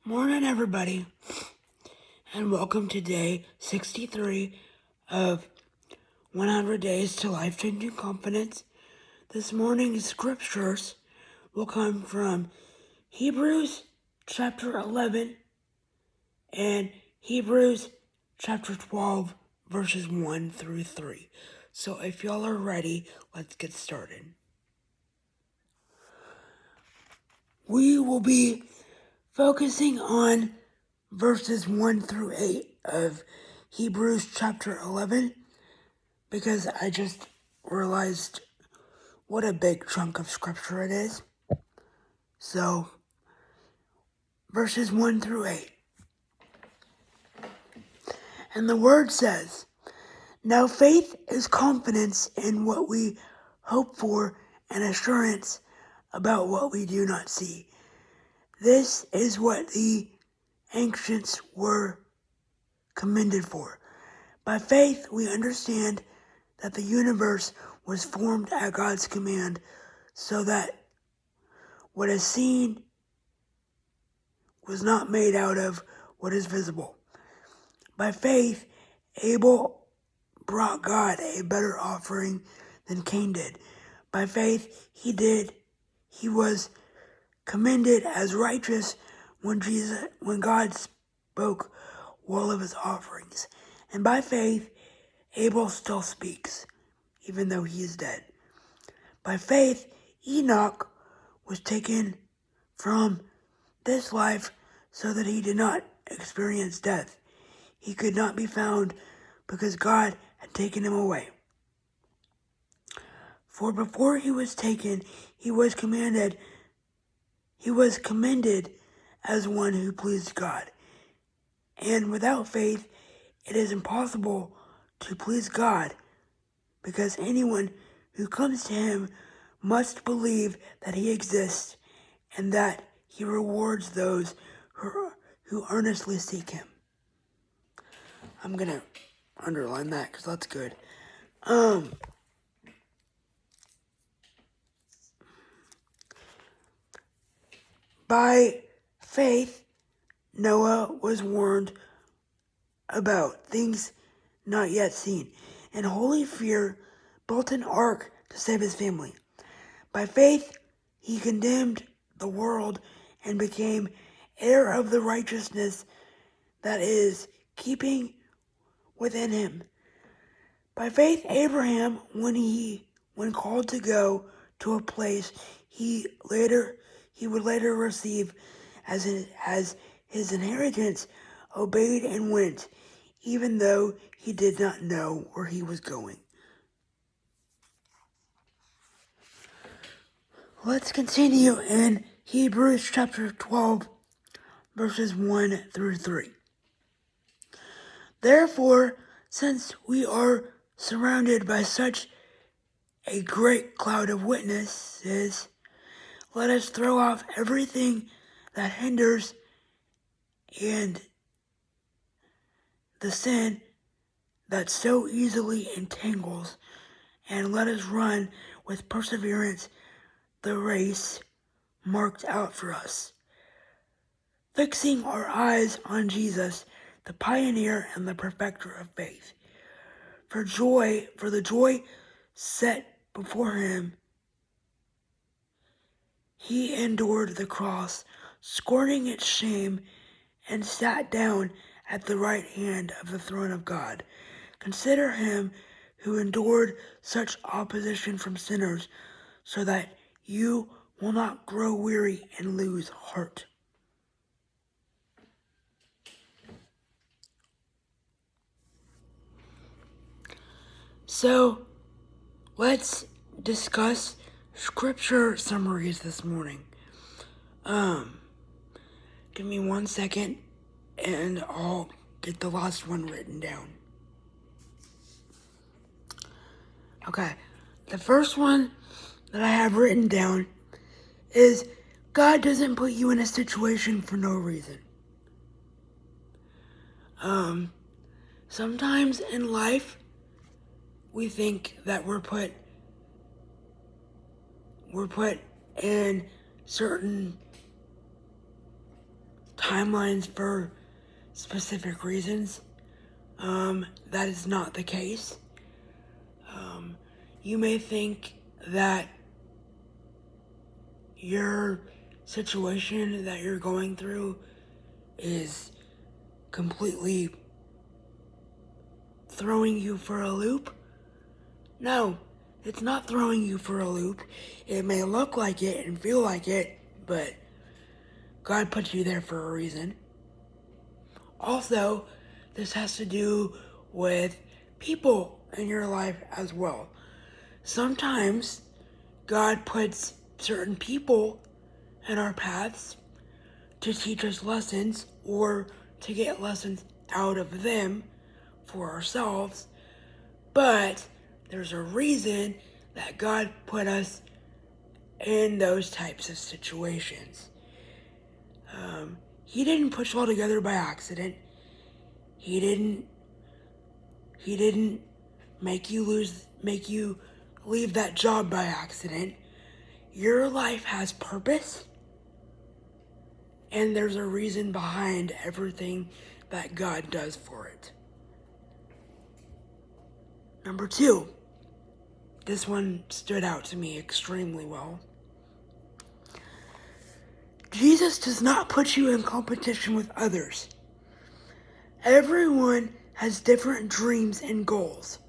Morning, everybody, and welcome to day 63 of 100 Days to Life-Changing Confidence. This morning's scriptures will come from Hebrews chapter 11 and Hebrews chapter 12, verses 1 through 3. So if y'all are ready, let's get started. We will be focusing on verses 1 through 8 of Hebrews chapter 11 because I just realized what a big chunk of scripture it is. So, verses 1 through 8. And the word says, "Now faith is confidence in what we hope for and assurance about what we do not see. This is what the ancients were commended for. By faith we understand that the universe was formed at God's command, so that what is seen was not made out of what is visible. By faith, Abel brought God a better offering than Cain did. By faith, he was commended as righteous when God spoke well of his offerings. And by faith, Abel still speaks, even though he is dead. By faith, Enoch was taken from this life so that he did not experience death. He could not be found because God had taken him away. For before he was taken, he was commended as one who pleased God. And without faith, it is impossible to please God, because anyone who comes to him must believe that he exists and that he rewards those who earnestly seek him." I'm going to underline that because that's good. By faith, Noah was warned about things not yet seen, and holy fear built an ark to save his family. By faith, he condemned the world and became heir of the righteousness that is keeping within him. By faith, Abraham, when called to go to a place he would later receive as his inheritance, obeyed and went, even though he did not know where he was going. Let's continue in Hebrews chapter 12, verses 1 through 3. Therefore, since we are surrounded by such a great cloud of witnesses, let us throw off everything that hinders and the sin that so easily entangles, and let us run with perseverance the race marked out for us, fixing our eyes on Jesus, the pioneer and the perfecter of faith. For the joy set before him, he endured the cross, scorning its shame, and sat down at the right hand of the throne of God. Consider him who endured such opposition from sinners, so that you will not grow weary and lose heart. So, let's discuss scripture summaries this morning. Give me 1 second and I'll get the last one written down. Okay, the first one that I have written down is God doesn't put you in a situation for no reason. Sometimes in life, we think that we're put in certain timelines for specific reasons. That is not the case. You may think that your situation that you're going through is completely throwing you for a loop. No, it's not throwing you for a loop. It may look like it and feel like it, but God put you there for a reason. Also, this has to do with people in your life as well. Sometimes God puts certain people in our paths to teach us lessons or to get lessons out of them for ourselves, but there's a reason that God put us in those types of situations. He didn't put you all together by accident. He didn't make you leave that job by accident. Your life has purpose, and there's a reason behind everything that God does for it. Number 2, this one stood out to me extremely well. Jesus does not put you in competition with others. Everyone has different dreams and goals.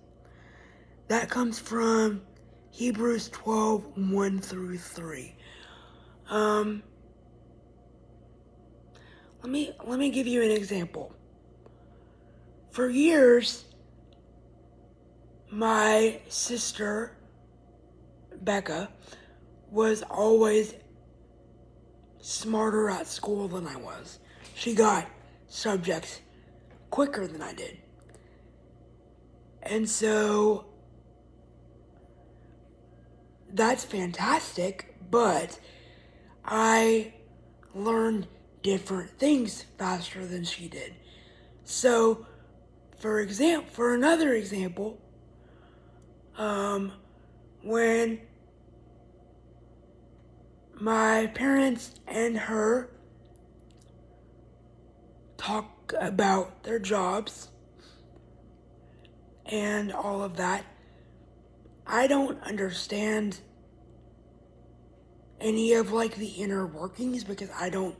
That comes from Hebrews 12:1-3. Let me give you an example. For years, my sister, Becca, was always smarter at school than I was. She got subjects quicker than I did. And so that's fantastic, but I learned different things faster than she did. So, for another example, when my parents and her talk about their jobs and all of that, I don't understand any of the inner workings because I don't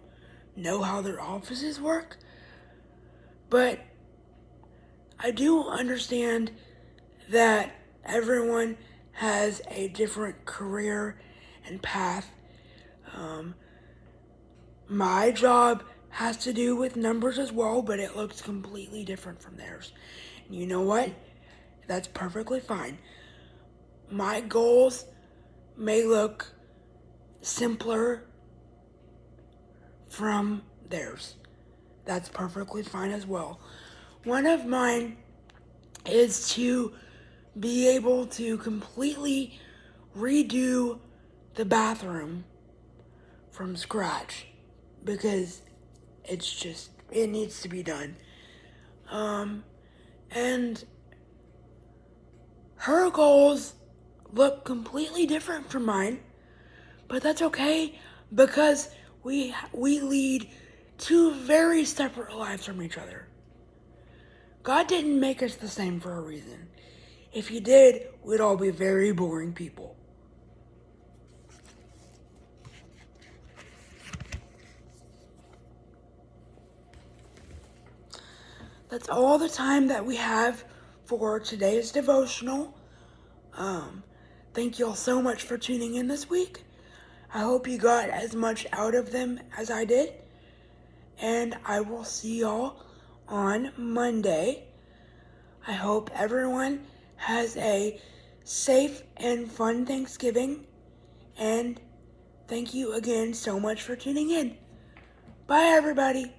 know how their offices work. But I do understand that everyone has a different career and path. My job has to do with numbers as well, but it looks completely different from theirs. And you know what? That's perfectly fine. My goals may look simpler from theirs. That's perfectly fine as well. One of mine is to be able to completely redo the bathroom from scratch because it needs to be done. And her goals look completely different from mine, but that's okay because we lead 2 very separate lives from each other. God didn't make us the same for a reason. If he did, we'd all be very boring people. That's all the time that we have for today's devotional. Thank you all so much for tuning in this week. I hope you got as much out of them as I did. And I will see y'all on Monday. I hope everyone has a safe and fun Thanksgiving. And thank you again so much for tuning in. Bye, everybody.